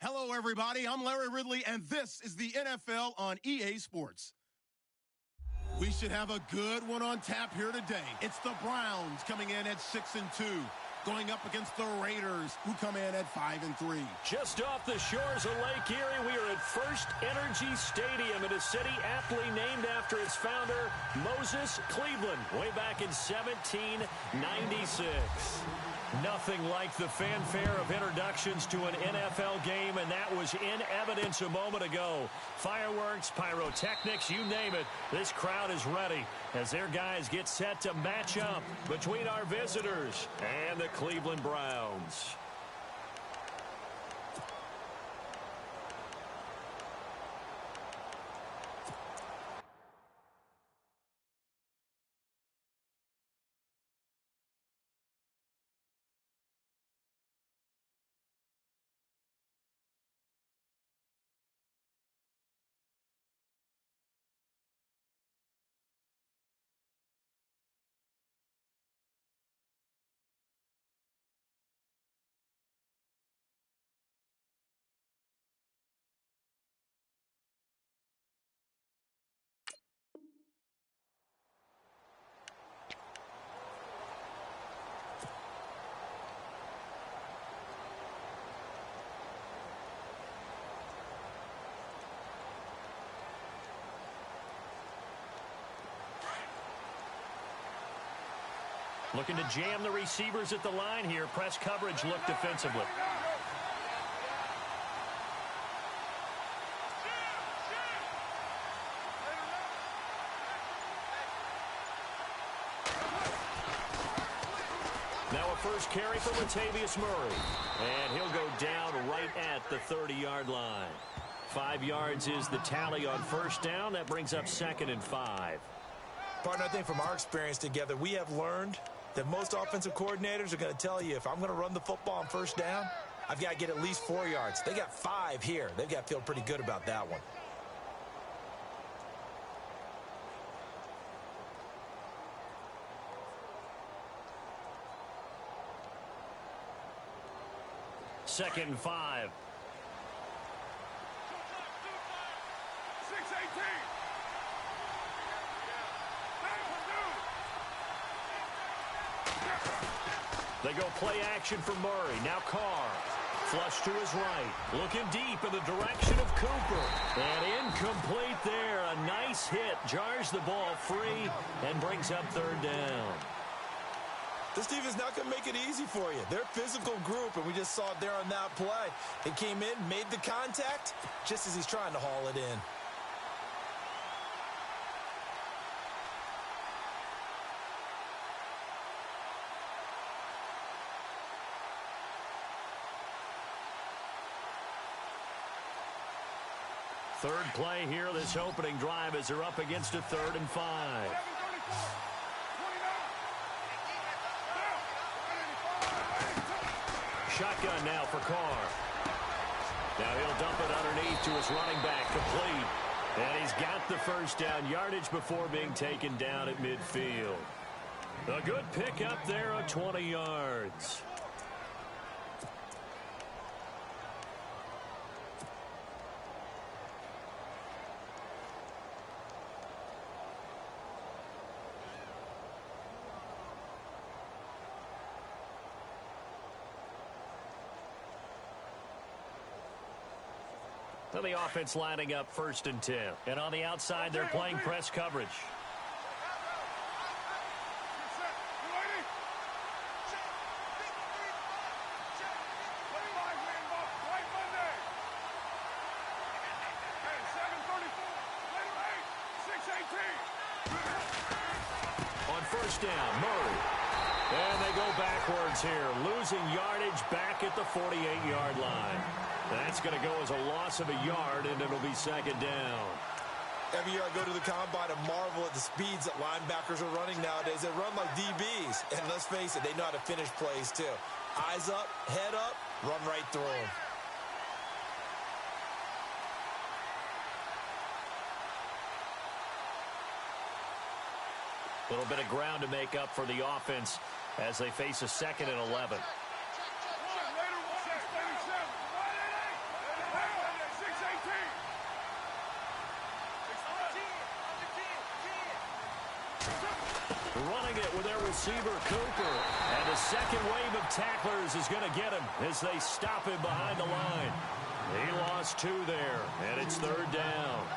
Hello, everybody. I'm Larry Ridley, and this is the NFL on EA Sports. We should have a good one on tap here today. It's the Browns coming in at 6-2, going up against the Raiders, who come in at 5-3. Just off the shores of Lake Erie, we are at First Energy Stadium in a city aptly named after its founder, Moses Cleveland, way back in 1796. Nothing like the fanfare of introductions to an NFL game, and that was in evidence a moment ago. Fireworks, pyrotechnics, you name it. This crowd is ready as their guys get set to match up between our visitors and the Cleveland Browns. Looking to jam the receivers at the line here. Press coverage look defensively. Now a first carry for Latavius Murray. And he'll go down right at the 30-yard line. 5 yards is the tally on first down. That brings up 2nd and 5. Partner, I think from our experience together, we have learned that most offensive coordinators are going to tell you, if I'm going to run the football on first down, I've got to get at least 4 yards. They got 5 here. They've got to feel pretty good about that one. Second and 5. They go play action for Murray. Now Carr. Flush to his right. Looking deep in the direction of Cooper. And incomplete there. A nice hit. Jars the ball free and brings up 3rd down. This team is not going to make it easy for you. They're a physical group, and we just saw it there on that play. They came in, made the contact, just as he's trying to haul it in. Third play here, this opening drive, as they're up against a 3rd and 5. Shotgun now for Carr. Now he'll dump it underneath to his running back, complete. And he's got the first down, yardage before being taken down at midfield. A good pickup there of 20 yards. So the offense lining up 1st and 10. And on the outside, they're playing press coverage. On first down, Murray. And they go backwards here, losing yardage back at the 48-yard line. That's going to go as a loss of a yard, and it'll be 2nd down. Every year I go to the combine and marvel at the speeds that linebackers are running nowadays. They run like DBs. And let's face it, they know how to finish plays too. Eyes up, head up, run right through them. A little bit of ground to make up for the offense as they face a 2nd and 11. throwing it with their receiver, Cooper. And the second wave of tacklers is going to get him as they stop him behind the line. He lost 2 there, and it's 3rd down.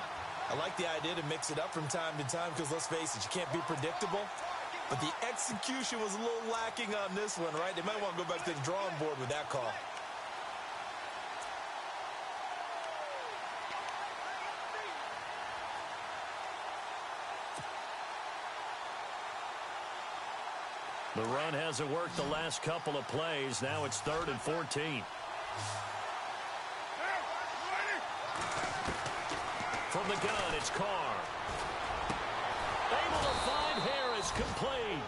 I like the idea to mix it up from time to time because, let's face it, you can't be predictable. But the execution was a little lacking on this one, right? They might want to go back to the drawing board with that call. The run hasn't worked the last couple of plays. Now it's 3rd and 14. From the gun, it's Carr. Able to find Harris, complete.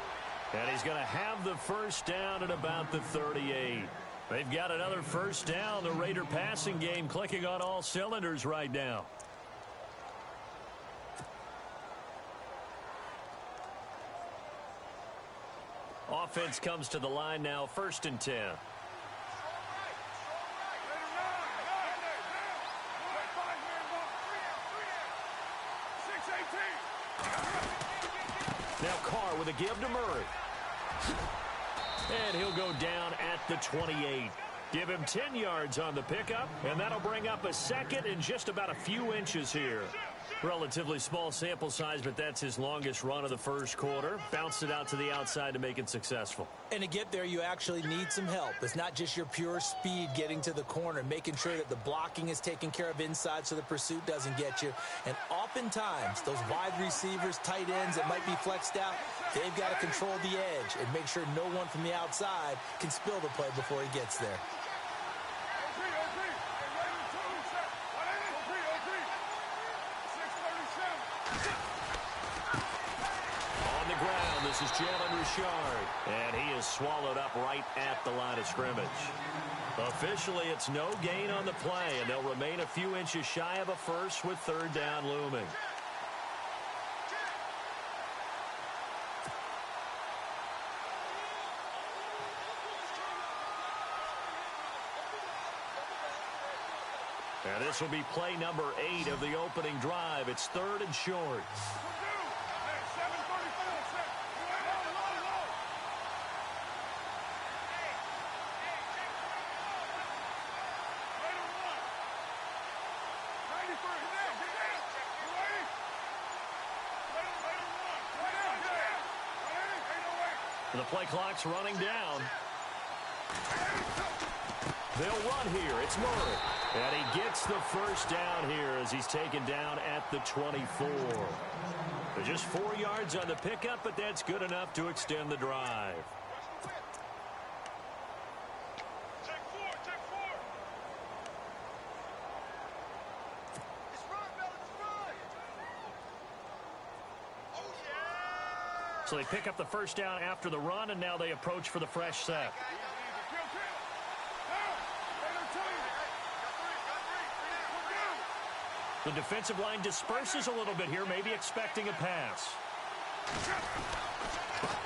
And he's going to have the first down at about the 38. They've got another first down. The Raider passing game clicking on all cylinders right now. Offense comes to the line now, 1st and 10. Now Carr with a give to Murray. And he'll go down at the 28. Give him 10 yards on the pickup, and that'll bring up a second and just about a few inches here. Relatively small sample size, but that's his longest run of the first quarter. Bounced it out to the outside to make it successful. And to get there, you actually need some help. It's not just your pure speed getting to the corner, making sure that the blocking is taken care of inside so the pursuit doesn't get you. And oftentimes, those wide receivers, tight ends that might be flexed out, they've got to control the edge and make sure no one from the outside can spill the play before he gets there. This is Jalen Richard, and he is swallowed up right at the line of scrimmage. Officially, it's no gain on the play, and they'll remain a few inches shy of a first with 3rd down looming. And this will be play number 8 of the opening drive. It's 3rd and short. The play clock's running down. They'll run here. It's Murray. And he gets the first down here as he's taken down at the 24. They're just 4 yards on the pickup, but that's good enough to extend the drive. So they pick up the first down after the run, and now they approach for the fresh set. The defensive line disperses a little bit here, maybe expecting a pass.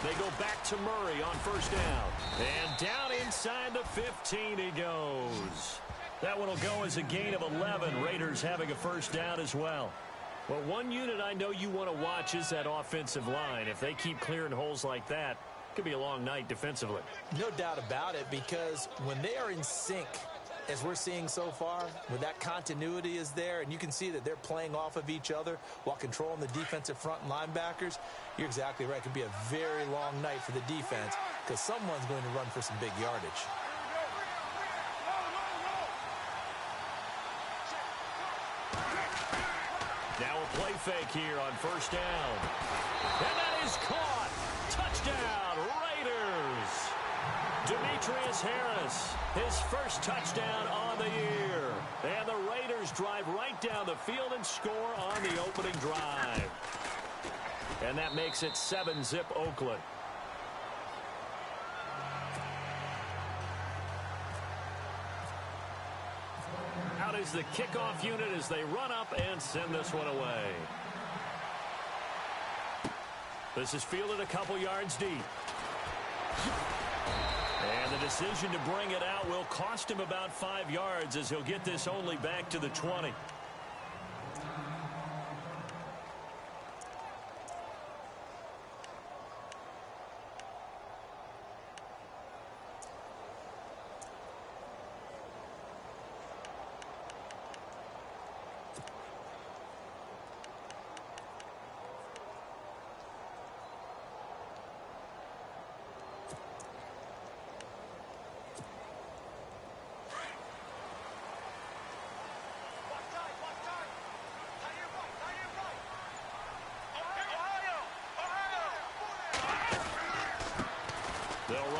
They go back to Murray on first down. And down inside the 15 he goes. That one will go as a gain of 11. Raiders having a first down as well. Well, one unit I know you want to watch is that offensive line. If they keep clearing holes like that, it could be a long night defensively. No doubt about it, because when they are in sync, as we're seeing so far, when that continuity is there, and you can see that they're playing off of each other while controlling the defensive front and linebackers, you're exactly right. It could be a very long night for the defense because someone's going to run for some big yardage. Now a play fake here on first down. And that is caught. Touchdown, Raiders. Demetrius Harris, his first touchdown on the year. And the Raiders drive right down the field and score on the opening drive. And that makes it 7-zip Oakland. Out is the kickoff unit as they run up and send this one away. This is fielded a couple yards deep. And the decision to bring it out will cost him about 5 yards as he'll get this only back to the 20.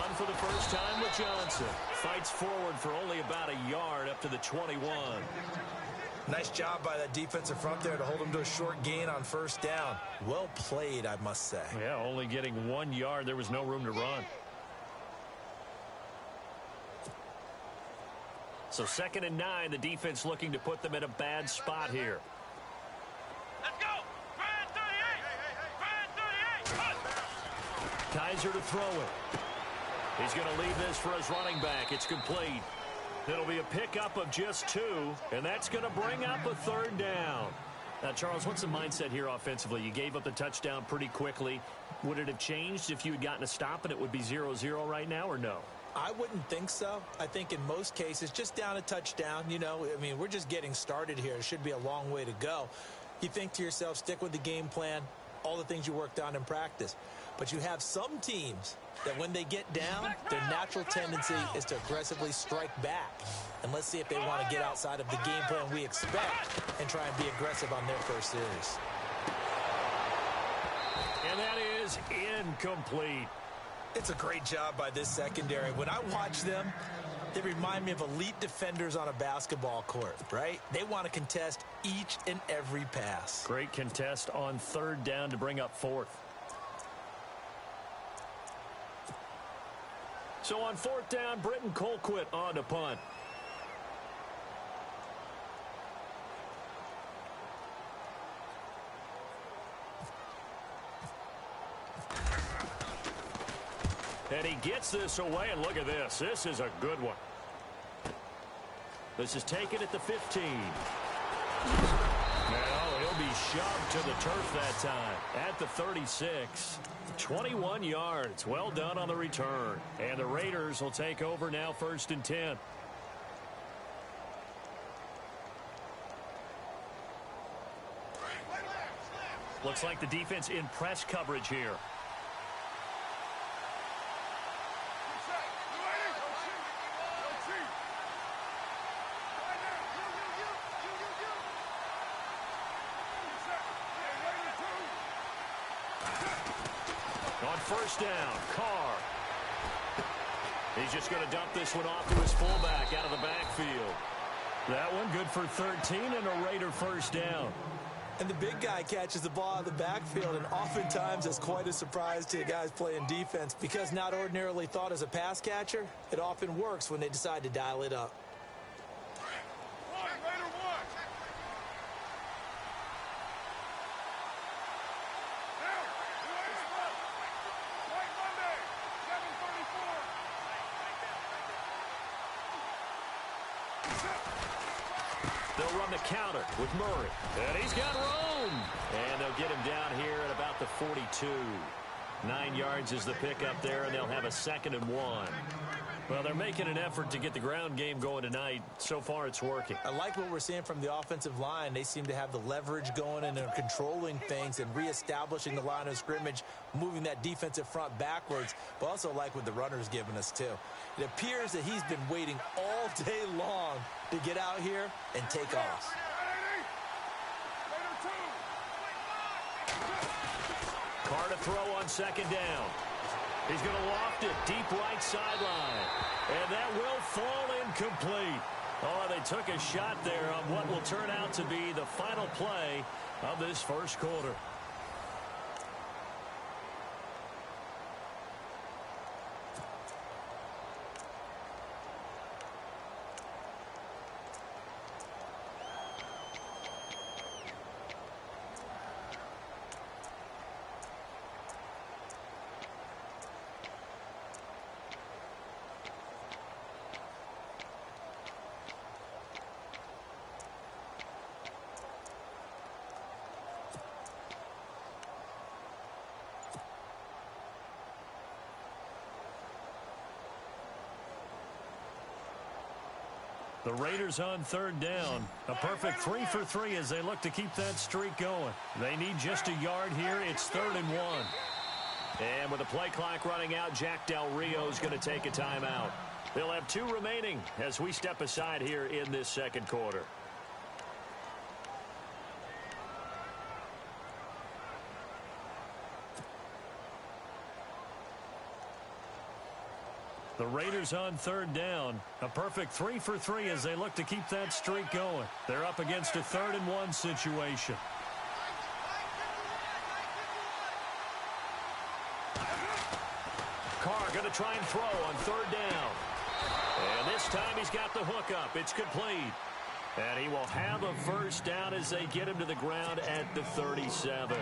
run for the first time with Johnson. Fights forward for only about a yard up to the 21. Nice job by that defensive front there to hold him to a short gain on first down. Well played, I must say. Yeah, only getting 1 yard. There was no room to run. So 2nd and 9, the defense looking to put them in a bad spot here. Let's go! Grind 38! Kaiser to throw it. He's going to leave this for his running back. It's complete. It'll be a pickup of just 2, and that's going to bring up a 3rd down. Now, Charles, what's the mindset here offensively? You gave up the touchdown pretty quickly. Would it have changed if you had gotten a stop and it would be 0-0 right now, or no? I wouldn't think so. I think in most cases, just down a touchdown, you know, I mean, we're just getting started here. It should be a long way to go. You think to yourself, stick with the game plan, all the things you worked on in practice. But you have some teams that when they get down, their natural tendency is to aggressively strike back. And let's see if they want to get outside of the game plan we expect and try and be aggressive on their first series. And that is incomplete. It's a great job by this secondary. When I watch them, they remind me of elite defenders on a basketball court, right? They want to contest each and every pass. Great contest on 3rd down to bring up 4th. So on 4th down, Britton Colquitt on to punt. And he gets this away, and look at this. This is a good one. This is taken at the 15. Well, he'll be shoved to the turf that time at the 36. 21 yards. Well done on the return. And the Raiders will take over now 1st and 10. Looks like the defense in press coverage here. On 1st down, Carr. He's just going to dump this one off to his fullback out of the backfield. That one good for 13 and a Raider 1st down. And the big guy catches the ball out of the backfield, and oftentimes it's quite a surprise to the guys playing defense because not ordinarily thought as a pass catcher, it often works when they decide to dial it up. They'll run the counter with Murray. And he's got room. And they'll get him down here at about the 42. 9 yards is the pickup there, and they'll have a 2nd and 1. Well, they're making an effort to get the ground game going tonight. So far, it's working. I like what we're seeing from the offensive line. They seem to have the leverage going, and they're controlling things and reestablishing the line of scrimmage, moving that defensive front backwards, but also like what the runner's giving us, too. It appears that he's been waiting all day long to get out here and take off. Carr to throw on 2nd down. He's going to loft it deep right sideline. And that will fall incomplete. Oh, they took a shot there on what will turn out to be the final play of this 1st quarter. The Raiders on 3rd down. A perfect 3 for 3 as they look to keep that streak going. They need just a yard here. It's 3rd and 1. And with the play clock running out, Jack Del Rio is going to take a timeout. They'll have 2 remaining as we step aside here in this 2nd quarter. Raiders on third down. A perfect 3 for 3 as they look to keep that streak going. They're up against a 3rd and 1 situation. Carr going to try and throw on third down. And this time he's got the hook up. It's complete. And he will have a first down as they get him to the ground at the 37.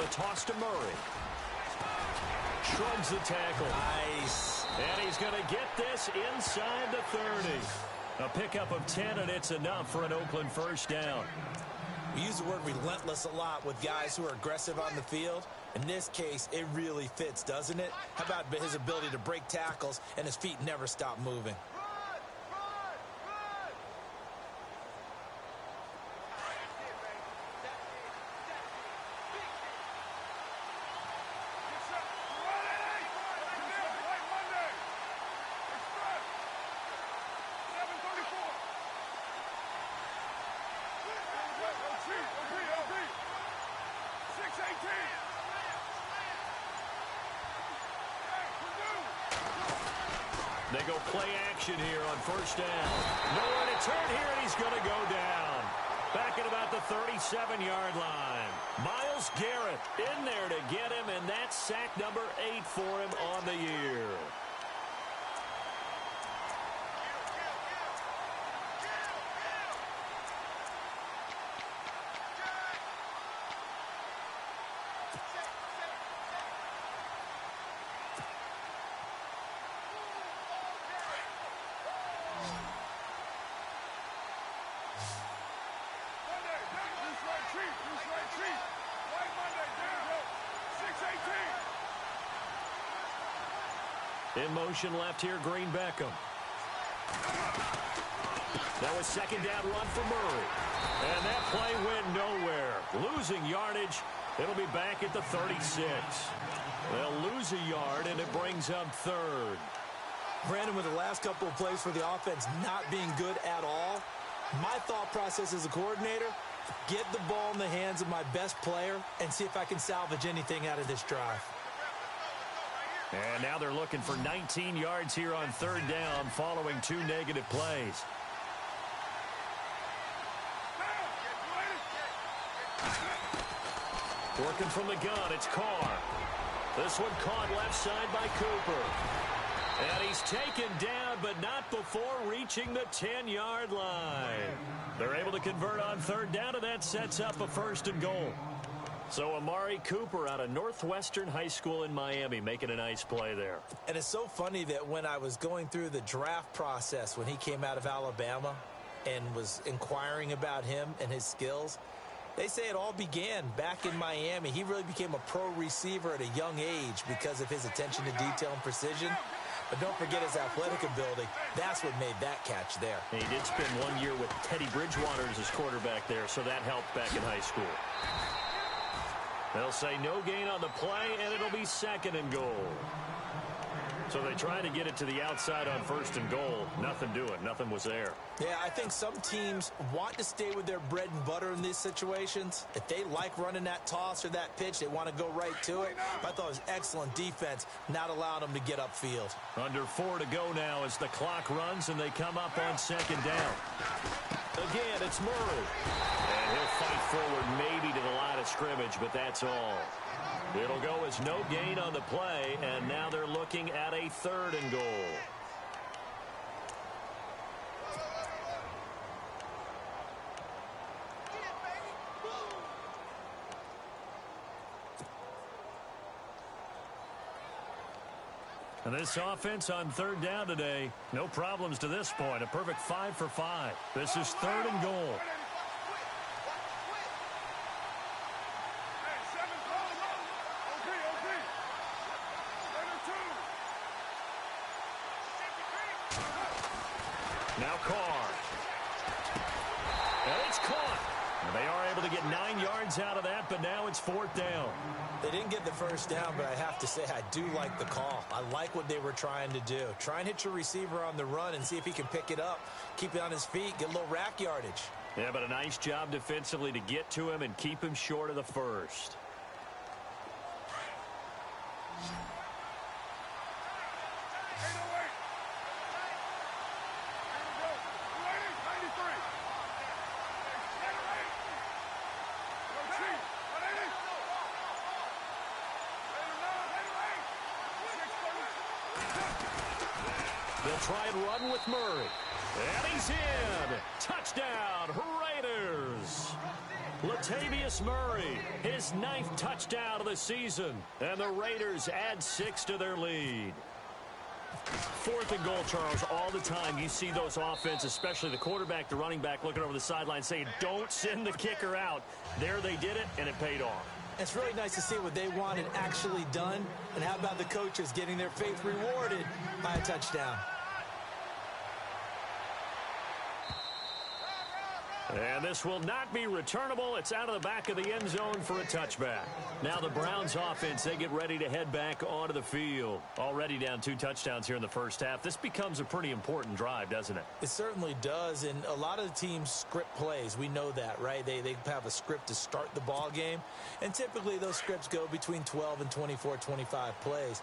Toss to Murray. Shrugs the tackle. Nice. And he's going to get this inside the 30. A pickup of 10, and it's enough for an Oakland first down. We use the word relentless a lot with guys who are aggressive on the field. In this case, it really fits, doesn't it? How about his ability to break tackles and his feet never stop moving? They go play action here on first down. Nowhere to turn here, and he's going to go down. Back at about the 37-yard line. Myles Garrett in there to get him, and that's sack number 8 for him on the year. In motion left here, Green Beckham. That was second down run for Murray. And that play went nowhere. Losing yardage. It'll be back at the 36. They'll lose a yard, and it brings up third. Brandon, with the last couple of plays for the offense not being good at all, my thought process as a coordinator, get the ball in the hands of my best player and see if I can salvage anything out of this drive. And now they're looking for 19 yards here on third down following 2 negative plays. Working from the gun, it's Carr. This one caught left side by Cooper. And he's taken down, but not before reaching the 10-yard line. They're able to convert on third down, and that sets up a 1st and goal. So Amari Cooper out of Northwestern High School in Miami making a nice play there. And it's so funny that when I was going through the draft process when he came out of Alabama and was inquiring about him and his skills, they say it all began back in Miami. He really became a pro receiver at a young age because of his attention to detail and precision. But don't forget his athletic ability. That's what made that catch there. He did spend 1 year with Teddy Bridgewater as his quarterback there, so that helped back in high school. They'll say no gain on the play, and it'll be 2nd and goal. So they try to get it to the outside on 1st and goal. Nothing doing. Nothing was there. Yeah, I think some teams want to stay with their bread and butter in these situations. If they like running that toss or that pitch, they want to go right to it. But I thought it was excellent defense, not allowing them to get upfield. Under 4 to go now as the clock runs, and they come up on 2nd down. Again, it's Murray. And he'll fight forward maybe to the line of scrimmage, but that's all. It'll go as no gain on the play, and now they're looking at a 3rd and goal. And this offense on 3rd down today, no problems to this point. A perfect 5 for 5. This is 3rd and goal. Now Carr. caught. And they are able to get 9 yards out of that, but now it's 4th down. They didn't get the first down, but I have to say I do like the call. I like what they were trying to do. Try and hit your receiver on the run and see if he can pick it up, keep it on his feet, get a little rack yardage. Yeah, but a nice job defensively to get to him and keep him short of the first. They'll try and run with Murray. And he's in. Touchdown, Raiders. Latavius Murray, his 9th touchdown of the season. And the Raiders add 6 to their lead. 4th and goal, Charles. All the time you see those offenses, especially the quarterback, the running back, looking over the sideline saying, don't send the kicker out. There they did it, and it paid off. It's really nice to see what they wanted actually done. And how about the coaches getting their faith rewarded by a touchdown? And this will not be returnable. It's out of the back of the end zone for a touchback. Now the Browns offense, they get ready to head back onto the field. Already down 2 touchdowns here in the first half. This becomes a pretty important drive, doesn't it? It certainly does, and a lot of the teams script plays. We know that, right? They have a script to start the ball game, and typically those scripts go between 12 and 24, 25 plays.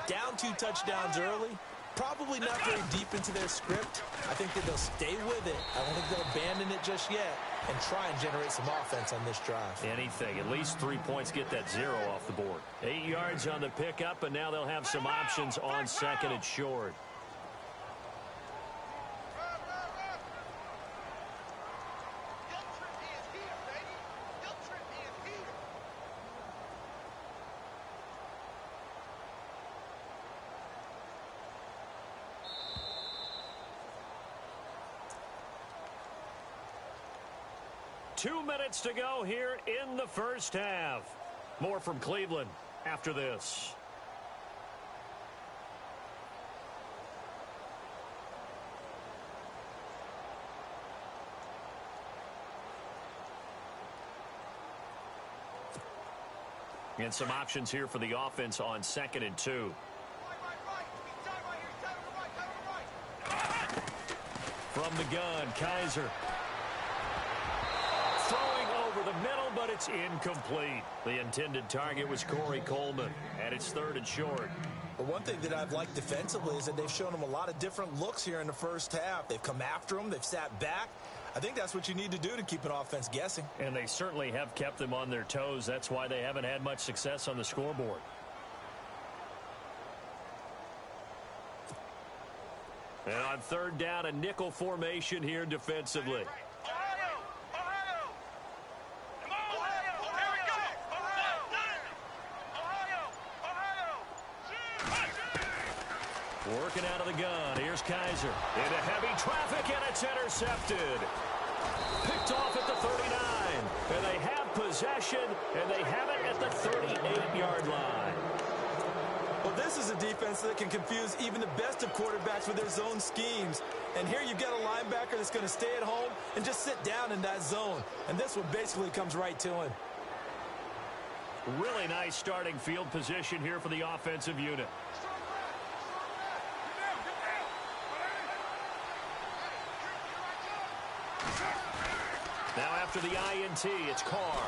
Down 2 touchdowns early, probably not very deep into their script. I think that they'll stay with it. I don't think they'll abandon it just yet and try and generate some offense on this drive. Anything. At least 3 points, get that 0 off the board. 8 yards on the pickup, and now they'll have some options on 2nd and short. Two minutes to go here in the first half. More from Cleveland after this. And some options here for the offense on 2nd and 2. From the gun, Kaiser. Throwing over the middle, but it's incomplete. The intended target was Corey Coleman, and it's 3rd and short. But one thing that I've liked defensively is that they've shown him a lot of different looks here in the first half. They've come after him. They've sat back. I think that's what you need to do to keep an offense guessing. And they certainly have kept them on their toes. That's why they haven't had much success on the scoreboard. And on 3rd down, a nickel formation here defensively. Working out of the gun. Here's Kaiser. Into heavy traffic, and it's intercepted. Picked off at the 39. And they have possession, and they have it at the 38-yard line. Well, this is a defense that can confuse even the best of quarterbacks with their zone schemes. And here you've got a linebacker that's going to stay at home and just sit down in that zone. And this one basically comes right to him. Really nice starting field position here for the offensive unit. Now after the INT, it's Carr.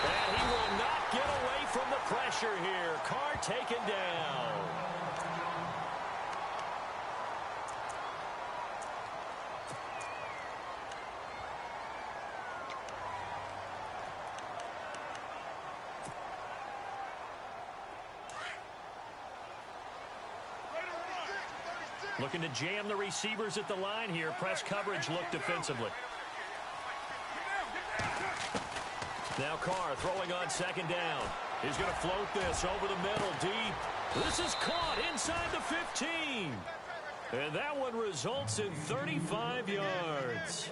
And he will not get away from the pressure here. Carr taken down. Looking to jam the receivers at the line here. Press coverage look defensively. Now Carr throwing on 2nd down. He's going to float this over the middle deep. This is caught inside the 15. And that one results in 35 yards.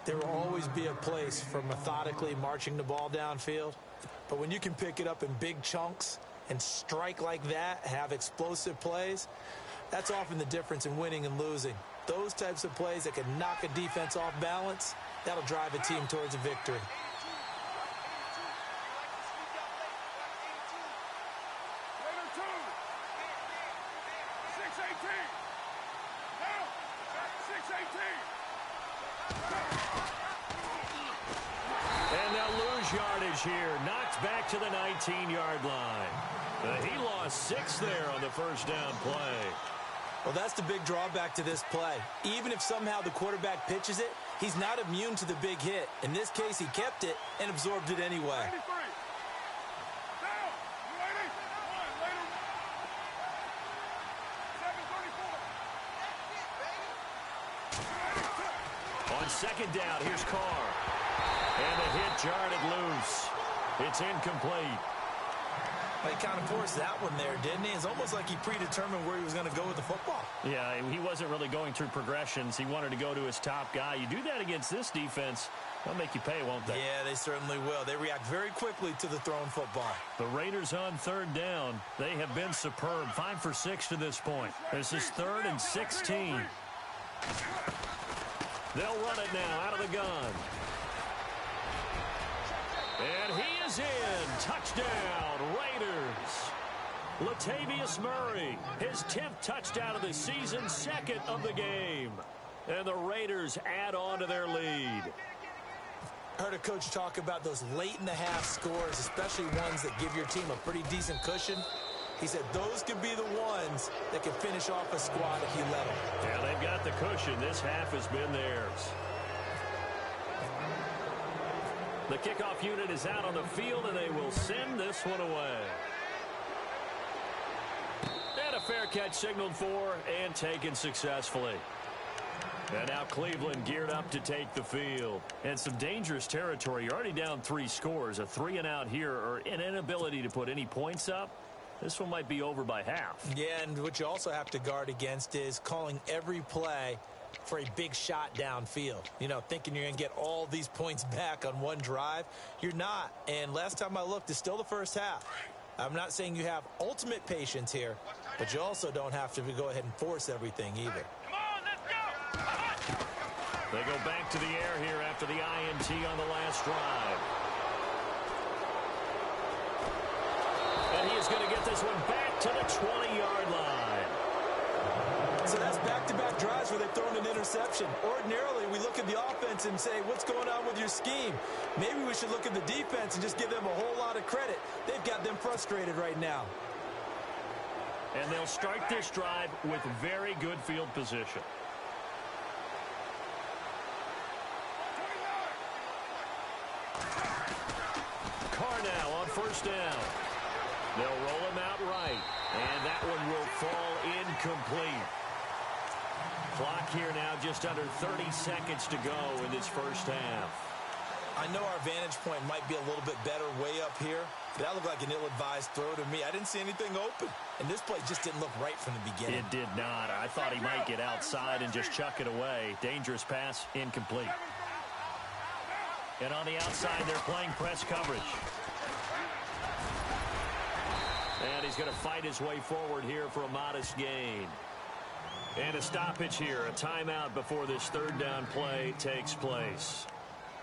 There will always be a place for methodically marching the ball downfield. But when you can pick it up in big chunks and strike like that, have explosive plays, that's often the difference in winning and losing. those types of plays that can knock a defense off balance, that'll drive a team towards a victory. And they'll lose yardage here. Knocked back to the 19-yard line. He lost 6 there on the first down play. Well, that's the big drawback to this play. Even if somehow the quarterback pitches it, he's not immune to the big hit. In this case, he kept it and absorbed it anyway. On second down, here's Carr. And the hit jarred it loose. It's incomplete. He kind of forced that one there, didn't he? It's almost like he predetermined where he was going to go with the football. Yeah, he wasn't really going through progressions. He wanted to go to his top guy. You do that against this defense, they'll make you pay, won't they? Yeah, they certainly will. They react very quickly to the thrown football. The Raiders on third down. They have been superb. 5 for 6 to this point. This is 3rd and 16. They'll run it now out of the gun. And he is in. Touchdown, Raiders. Latavius Murray, his 10th touchdown of the season, 2nd of the game. And the Raiders add on to their lead. I heard a coach talk about those late-in-the-half scores, especially ones that give your team a pretty decent cushion. He said those could be the ones that can finish off a squad if you let them. Yeah, they've got the cushion. This half has been theirs. The kickoff unit is out on the field, and they will send this one away. And a fair catch signaled for and taken successfully. And now Cleveland geared up to take the field. And some dangerous territory. You're already down 3 scores. A 3-and-out here, or an inability to put any points up. This one might be over by half. Yeah, and what you also have to guard against is calling every play for a big shot downfield. You know, thinking you're going to get all these points back on one drive. You're not. And last time I looked, it's still the first half. I'm not saying you have ultimate patience here, but you also don't have to go ahead and force everything either. Come on, let's go! They go back to the air here after the INT on the last drive. And he is going to get this one back to the 20-yard line. So that's back-to-back drives where they've thrown an interception. Ordinarily, we look at the offense and say, what's going on with your scheme? Maybe we should look at the defense and just give them a whole lot of credit. They've got them frustrated right now. And they'll start this drive with very good field position. Carr now on first down. They'll roll him out right. And that one will fall incomplete. Clock here now just under 30 seconds to go in this first half. I know our vantage point might be a little bit better way up here, but that looked like an ill-advised throw to me. I didn't see anything open, and this play just didn't look right from the beginning. It did not. I thought he might get outside and just chuck it away. Dangerous pass, incomplete. And on the outside, they're playing press coverage. And he's going to fight his way forward here for a modest gain. And a stoppage here, a timeout before this third down play takes place.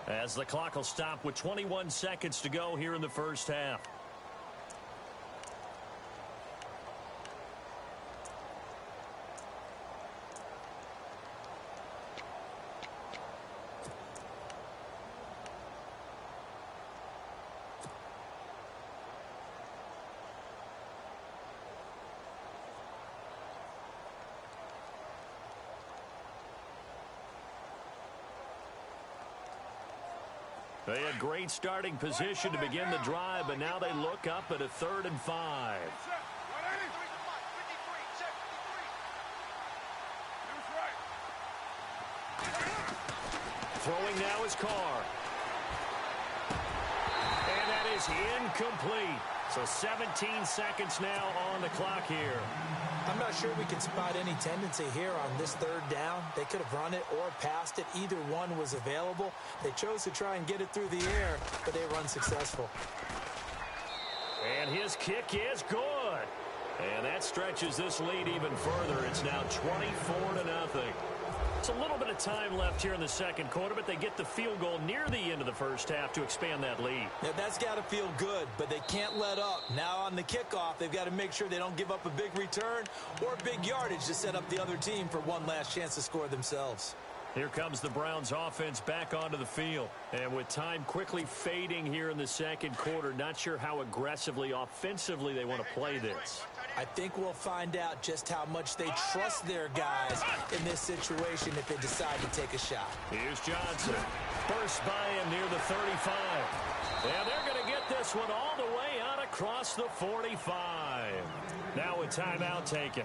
As the clock will stop with 21 seconds to go here in the first half. They had great starting position to begin the drive, but now they look up at a 3rd and 5. Throwing now is Carr. And that is incomplete. So 17 seconds now on the clock here. I'm not sure we can spot any tendency here on this third down. They could have run it or passed it. Either one was available. They chose to try and get it through the air, but they were unsuccessful. And his kick is good. And that stretches this lead even further. It's now 24-0. It's a little bit of time left here in the second quarter, but they get the field goal near the end of the first half to expand that lead. Yeah, that's got to feel good, but they can't let up. Now on the kickoff, they've got to make sure they don't give up a big return or big yardage to set up the other team for one last chance to score themselves. Here comes the Browns offense back onto the field. And with time quickly fading here in the second quarter, not sure how aggressively, offensively they want to play this. I think we'll find out just how much they trust their guys in this situation if they decide to take a shot. Here's Johnson. Burst by him near the 35. And they're going to get this one all the way out across the 45. Now a timeout taken.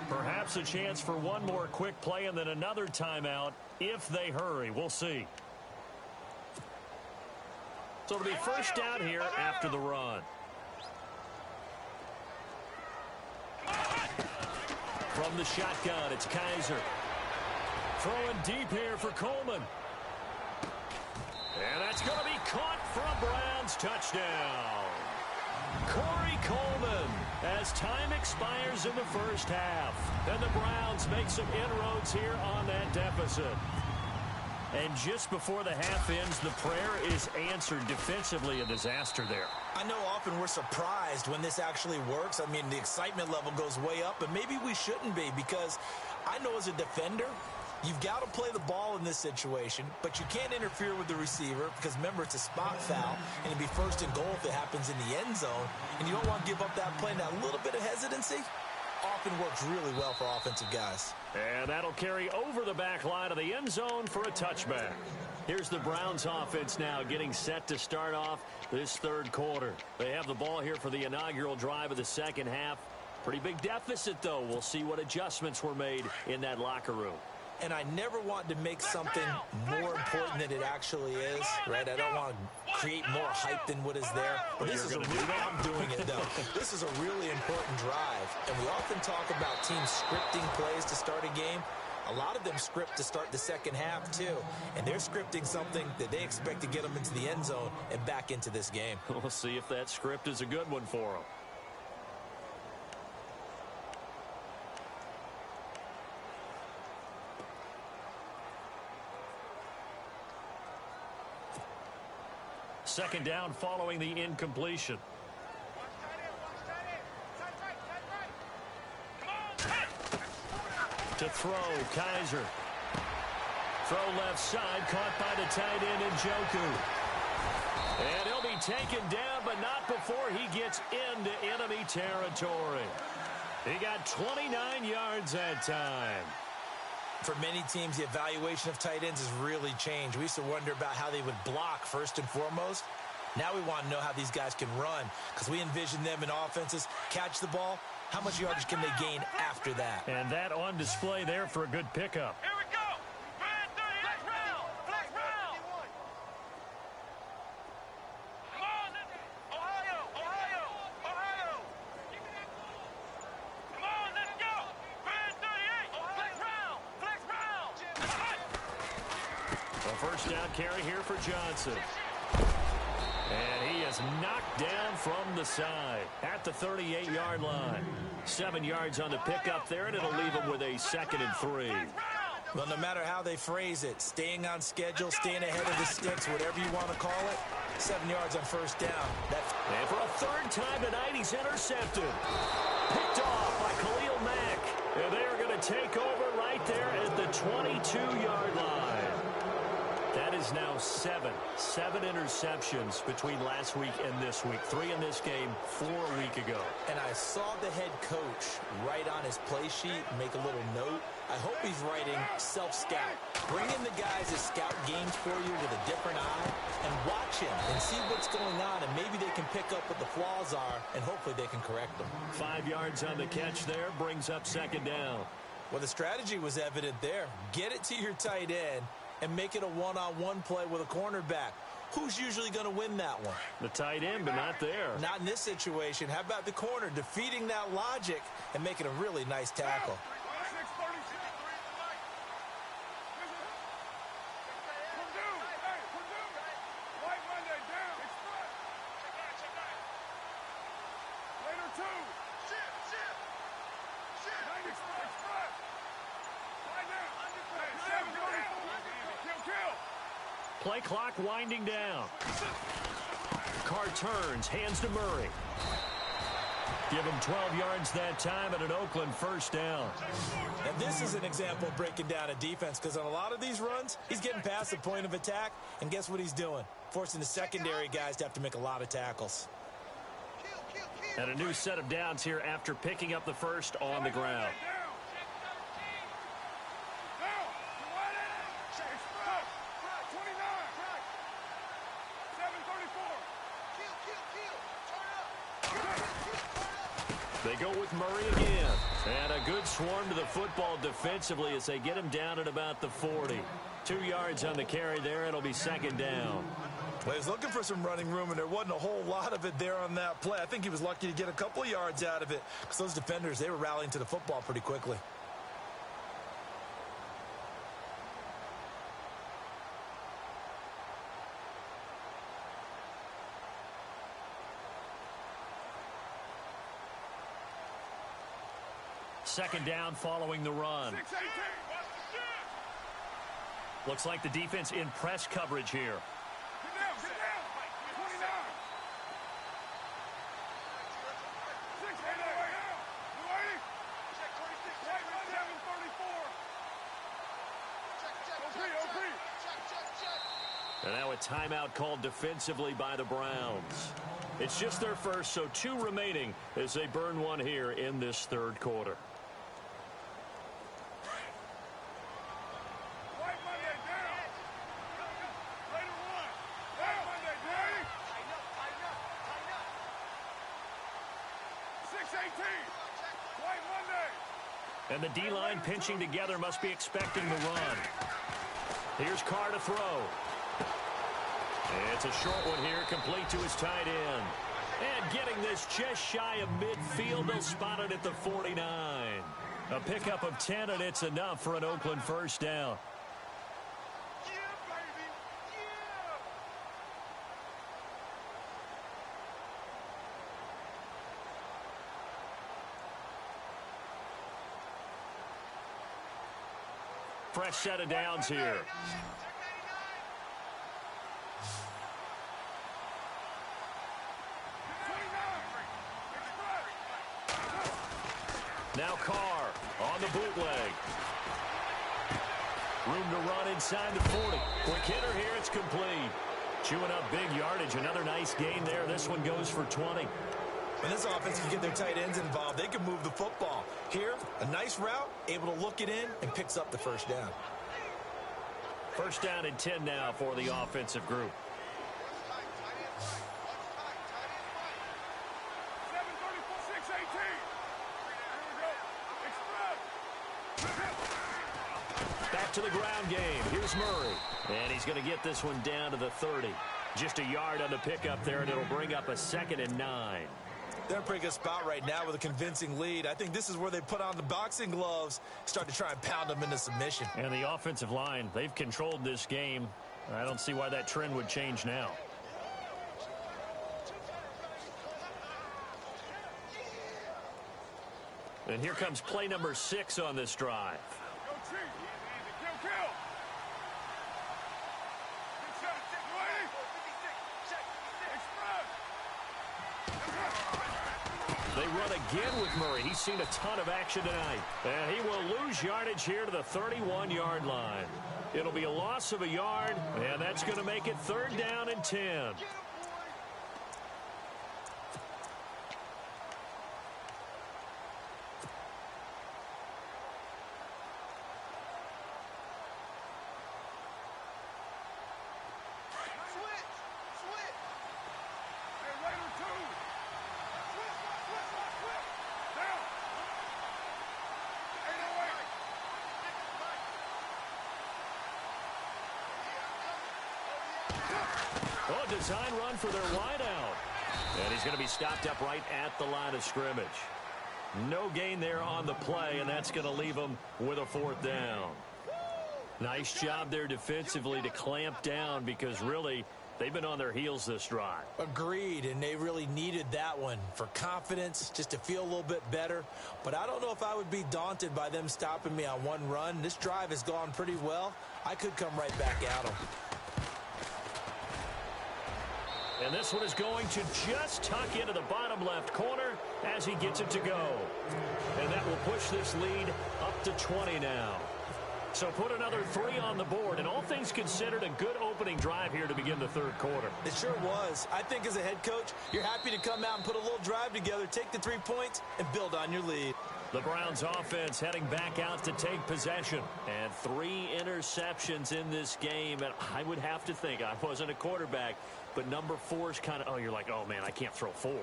Perhaps a chance for one more quick play and then another timeout if they hurry. We'll see. So it'll be first down here after the run. From the shotgun, it's Kaiser. Throwing deep here for Coleman. And that's going to be caught for a Browns touchdown. Corey Coleman as time expires in the first half. And the Browns make some inroads here on that deficit. And just before the half ends, the prayer is answered. Defensively, a disaster there. I know often we're surprised when this actually works. I mean, the excitement level goes way up, but maybe we shouldn't be, because I know as a defender, you've got to play the ball in this situation, but you can't interfere with the receiver because, remember, it's a spot foul, and it'd be first and goal if it happens in the end zone, and you don't want to give up that play. Now, a little bit of hesitancy often works really well for offensive guys. And that'll carry over the back line of the end zone for a touchback. Here's the Browns offense now getting set to start off this third quarter. They have the ball here for the inaugural drive of the second half. Pretty big deficit, though. We'll see what adjustments were made in that locker room. And I never want to make something more important than it actually is, right? I don't want to create more hype than what is there. But this is a really, I'm doing it, though. This is a really important drive. And we often talk about teams scripting plays to start a game. A lot of them script to start the second half, too. And they're scripting something that they expect to get them into the end zone and back into this game. We'll see if that script is a good one for them. Second down following the incompletion. To throw, Kaiser. Throw left side, caught by the tight end Njoku. And he'll be taken down, but not before he gets into enemy territory. He got 29 yards that time. For many teams, the evaluation of tight ends has really changed. We used to wonder about how they would block first and foremost. Now we want to know how these guys can run, because we envision them in offenses catch the ball. How much yardage can they gain after that? And that on display there for a good pickup. Here we go. Flag round. Flag round. Come on. Ohio. Come on, let's go. Flag 38. Flag round. A first down carry here for Johnson. And he is knocked down from the side at the 38-yard line. 7 yards on the pickup there, and it'll leave him with a 2nd and 3. Well, no matter how they phrase it, staying on schedule, staying ahead of the sticks, whatever you want to call it, 7 yards on first down. And for a third time tonight, he's intercepted. Picked off by Khalil Mack. And they are going to take over right there at the 22-yard line. That is now 7 interceptions between last week and this week. 3 in this game, 4 a week ago. And I saw the head coach write on his play sheet, make a little note. I hope he's writing self-scout. Bring in the guys that scout games for you with a different eye and watch him and see what's going on, and maybe they can pick up what the flaws are, and hopefully they can correct them. 5 yards on the catch there, brings up 2nd down. Well, the strategy was evident there. Get it to your tight end and make it a one-on-one play with a cornerback. Who's usually going to win that one? The tight end, but not there. Not in this situation. How about the corner defeating that logic and making a really nice tackle? Play clock winding down. Carr turns, hands to Murray. Give him 12 yards that time and an Oakland first down. And this is an example of breaking down a defense, because on a lot of these runs, he's getting past the point of attack, and guess what he's doing? Forcing the secondary guys to have to make a lot of tackles. And a new set of downs here after picking up the first on the ground. They go with Murray again. And a good swarm to the football defensively as they get him down at about the 40. 2 yards on the carry there. It'll be second down. Well, he was looking for some running room, and there wasn't a whole lot of it there on that play. I think he was lucky to get a couple of yards out of it, because those defenders, they were rallying to the football pretty quickly. Second down following the run. Looks like the defense in press coverage here. And now a timeout called defensively by the Browns. It's just their first, so 2 remaining as they burn one here in this third quarter. And the D-line pinching together must be expecting the run. Here's Carr to throw. It's a short one here, complete to his tight end. And getting this just shy of midfield, they'll spot it at the 49. A pickup of 10, and it's enough for an Oakland first down. Fresh set of downs here. Now Carr on the bootleg. Room to run inside the 40. Quick hitter here, it's complete. Chewing up big yardage, another nice gain there. This one goes for 20. When this offense can get their tight ends involved, they can move the football. Here, a nice route, able to look it in, and picks up the first down. First down and 10 now for the offensive group. Back to the ground game. Here's Murray. And he's going to get this one down to the 30. Just a yard on the pickup there, and it'll bring up a 2nd and 9. They're in a pretty good spot right now with a convincing lead. I think this is where they put on the boxing gloves, start to try and pound them into submission. And the offensive line, they've controlled this game. I don't see why that trend would change now. And here comes play number 6 on this drive. They run again with Murray. He's seen a ton of action tonight. And he will lose yardage here to the 31-yard line. It'll be a loss of a yard, and that's going to make it 3rd down and 10. Oh, design run for their wideout. And he's going to be stopped up right at the line of scrimmage. No gain there on the play, and that's going to leave them with a 4th down. Nice job there defensively to clamp down, because really they've been on their heels this drive. Agreed, and they really needed that one for confidence, just to feel a little bit better. But I don't know if I would be daunted by them stopping me on one run. This drive has gone pretty well. I could come right back at them. And this one is going to just tuck into the bottom left corner as he gets it to go. And that will push this lead up to 20 now. So put another 3 on the board, and all things considered, a good opening drive here to begin the third quarter. It sure was. I think as a head coach, you're happy to come out and put a little drive together, take the 3 points, and build on your lead. The Browns offense heading back out to take possession. And 3 interceptions in this game. And I would have to think, I wasn't a quarterback, but number 4 is kind of, oh, you're like, oh, man, I can't throw 4.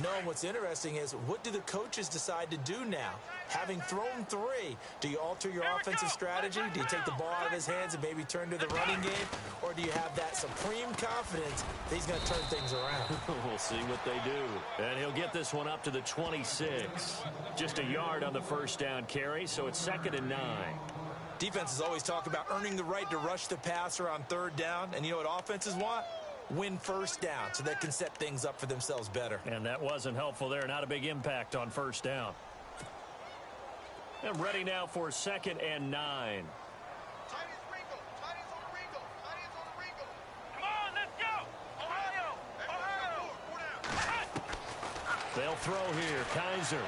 No, what's interesting is, what do the coaches decide to do now? Having thrown 3, do you alter your offensive strategy? Do you take the ball out of his hands and maybe turn to the running game? Or do you have that supreme confidence that he's going to turn things around? We'll see what they do. And he'll get this one up to the 26. Just a yard on the first down carry, so it's 2nd and 9. Defenses always talk about earning the right to rush the passer on 3rd down. And you know what offenses want? Win first down so they can set things up for themselves better. And that wasn't helpful there. Not a big impact on first down. And ready now for 2nd and 9. Come on, let's go! Ohio! They'll throw here. Kaiser.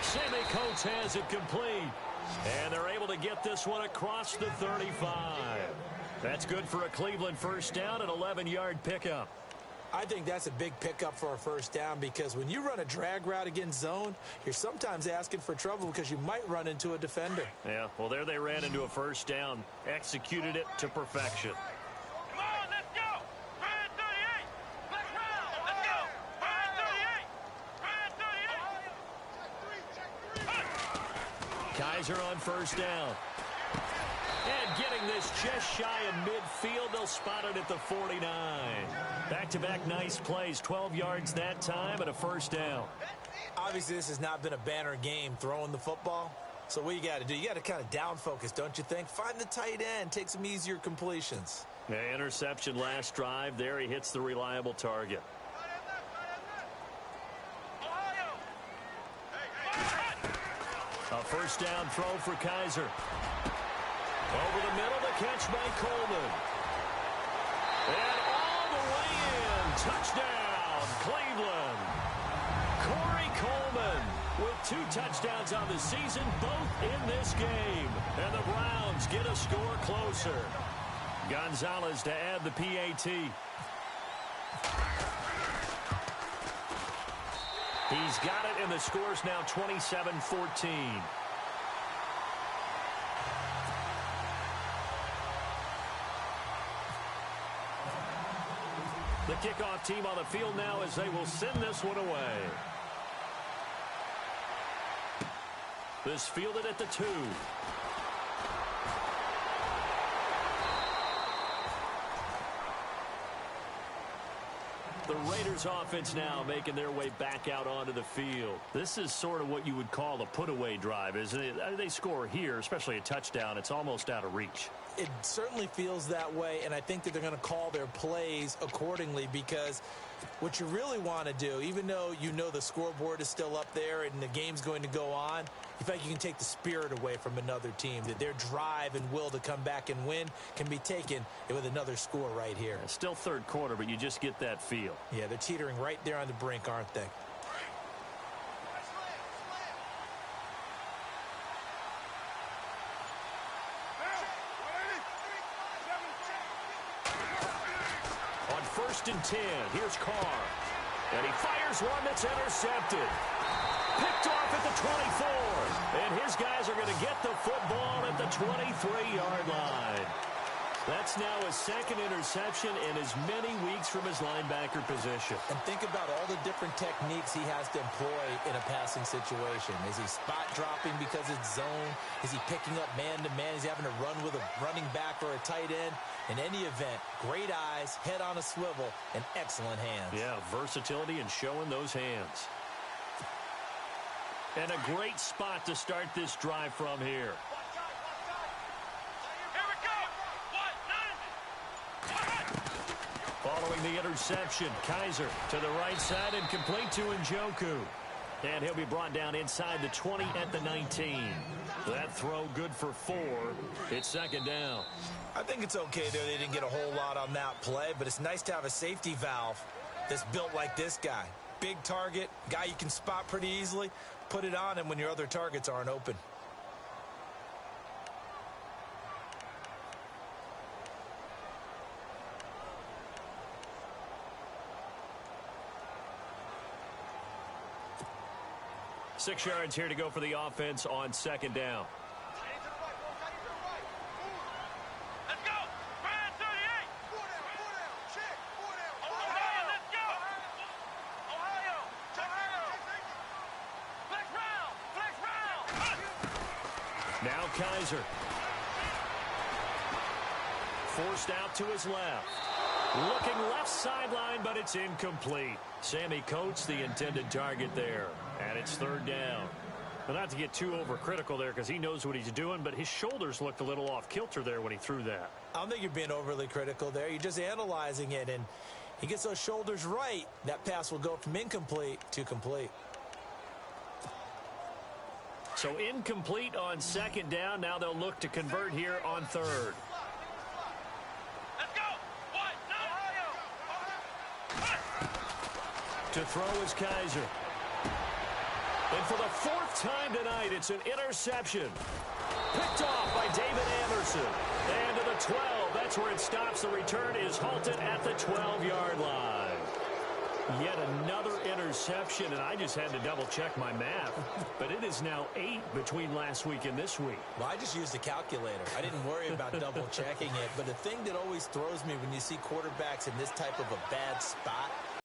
Sammy Coates has it complete. And they're able to get this one across the 35. That's good for a Cleveland first down, an 11-yard pickup. I think that's a big pickup for a first down, because when you run a drag route against zone, you're sometimes asking for trouble because you might run into a defender. Yeah, well, there they ran into a first down, executed it to perfection. Come on, let's go! Ryan 38! Let's round! Let's go! Ryan 38! Ryan 38! Kaiser on first down. And getting this just shy of midfield, they'll spot it at the 49. Back-to-back nice plays, 12 yards that time and a first down. Obviously, this has not been a banner game throwing the football. So what you got to do, you got to kind of down focus, don't you think? Find the tight end, take some easier completions. Yeah, interception last drive. There he hits the reliable target. A first down throw for Kaiser. Over the middle, the catch by Coleman. And all the way in. Touchdown, Cleveland. Corey Coleman with 2 touchdowns on the season, both in this game. And the Browns get a score closer. Gonzalez to add the PAT. He's got it, and the score's now 27-14. The kickoff team on the field now as they will send this one away. This fielded at the 2. The Raiders offense now making their way back out onto the field. This is sort of what you would call a put-away drive, isn't it? They score here, especially a touchdown. It's almost out of reach. It certainly feels that way, and I think that they're going to call their plays accordingly, because what you really want to do, even though you know the scoreboard is still up there and the game's going to go on, in fact, you can take the spirit away from another team, that their drive and will to come back and win can be taken with another score right here. It's still third quarter, but you just get that feel. Yeah, they're teetering right there on the brink, aren't they? On 1st and 10, here's Carr. And he fires one that's intercepted. Picked off at the 24. And his guys are going to get the football at the 23-yard line. That's now his 2nd interception in as many weeks from his linebacker position. And think about all the different techniques he has to employ in a passing situation. Is he spot dropping because it's zone? Is he picking up man-to-man? Is he having to run with a running back or a tight end? In any event, great eyes, head on a swivel, and excellent hands. Yeah, versatility and showing those hands. And a great spot to start this drive from here. Following the interception, Kaiser to the right side and complete to Njoku. And he'll be brought down inside the 20 at the 19. That throw good for 4. It's second down. I think it's okay there. They didn't get a whole lot on that play, but it's nice to have a safety valve that's built like this guy. Big target, guy you can spot pretty easily. Put it on him when your other targets aren't open. Six yards here to go for the offense on second down. Let's go. Brand 38. 4 down. Check. 4 down. Ohio, let's go. Ohio. Flex round. Now Kaiser. Forced out to his left. Looking left sideline, but it's incomplete. Sammy Coates, the intended target there. And it's third down. Well, not to get too overcritical there because he knows what he's doing, but his shoulders looked a little off kilter there when he threw that. I don't think you're being overly critical there. You're just analyzing it, and he gets those shoulders right. That pass will go from incomplete to complete. So incomplete on second down. Now they'll look to convert here on third. Let's go. What? No. To throw is Kaiser. And for the 4th time tonight, it's an interception. Picked off by David Anderson. And to the 12, that's where it stops. The return is halted at the 12-yard line. Yet another interception, and I just had to double-check my math. But it is now 8 between last week and this week. Well, I just used a calculator. I didn't worry about double-checking it. But the thing that always throws me when you see quarterbacks in this type of a bad spot